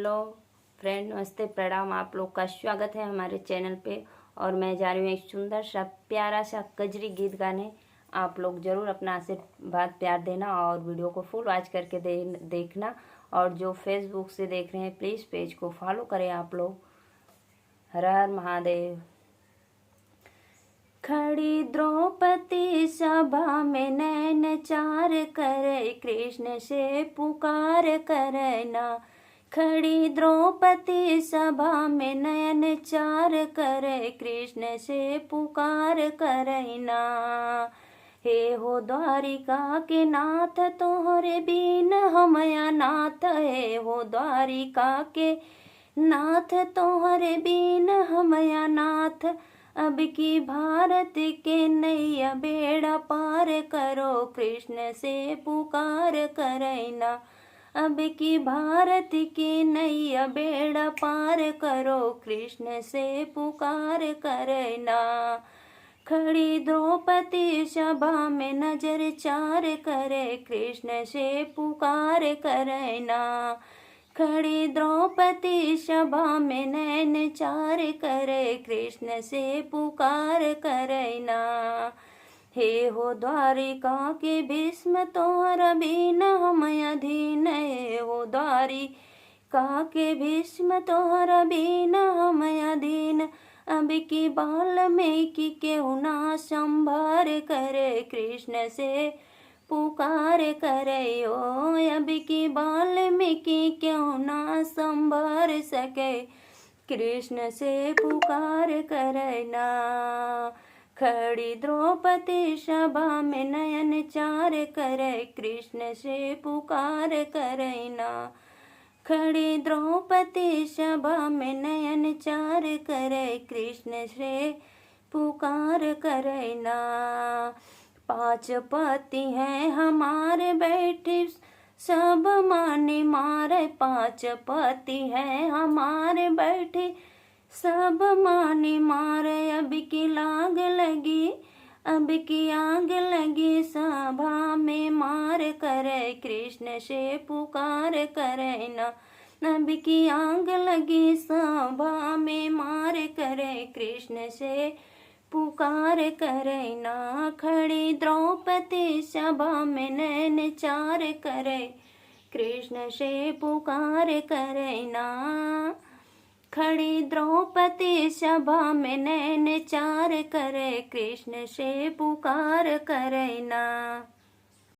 Hello friend, नमस्ते, प्रणाम। आप लोग का स्वागत है हमारे चैनल पे। और मैं जा रही हूँ एक सुंदर सा प्यारा सा कजरी गीत गाने। आप लोग ज़रूर अपना आशीर्वाद प्यार देना और वीडियो को फुल वॉच करके देखना। और जो फेसबुक से देख रहे हैं प्लीज़ पेज को फॉलो करें आप लोग। हर हर महादेव। खड़ी द्रौपदी सभा में नैन चार करे, कृष्ण से पुकार करे ना। खड़ी द्रौपदी सभा में नयन चार करे, कृष्ण से पुकार करे ना। हे हो द्वारिका के नाथ, तोहरे बीन हम अनाथ। हे हो द्वारिका के नाथ, तोहरे बीन हम अनाथ। अब की भारत के नैया बेड़ा पार करो, कृष्ण से पुकार करे ना। अब की भारत की नैया बेड़ा पार करो, कृष्ण से पुकार करे ना। खड़ी द्रौपदी सभा में नजर चार करे, कृष्ण से पुकार करे ना। खड़ी द्रौपदी सभा में नैन चार करे, कृष्ण से पुकार करे ना। हे हो द्वारिका के भीष्म, तोहरा बिन हम अधीन। हे हो द्वारिका के भीष्म, तोहरा बिन हम अधीन। अब की वाल्मीकि केहू ना संभार करे, कृष्ण से पुकार करे ओ। अब की वाल्मीकि क्यों ना संभार सके, कृष्ण से पुकार करे ना। खड़ी द्रौपदी सभा में नयन चार करे, कृष्ण से पुकार करे ना। खड़ी द्रौपदी सभा में नयन चार करे, कृष्ण से पुकार करे ना। पांच पति हैं हमारे बैठे, सब माने मारे। पांच पति हैं हमारे बैठे, सब माने मारे। अब की लाग लगी, अब की आग लगी, सभा में मार करे, कृष्ण से पुकार करे ना। अब की आग लगी, सभा में मार करे, कृष्ण से पुकार करे ना। खड़ी द्रौपदी सभा में नैन चार करे, कृष्ण से पुकार करे ना। खड़ी द्रौपदी सभा में नैन चार करे, कृष्ण से पुकार करे ना।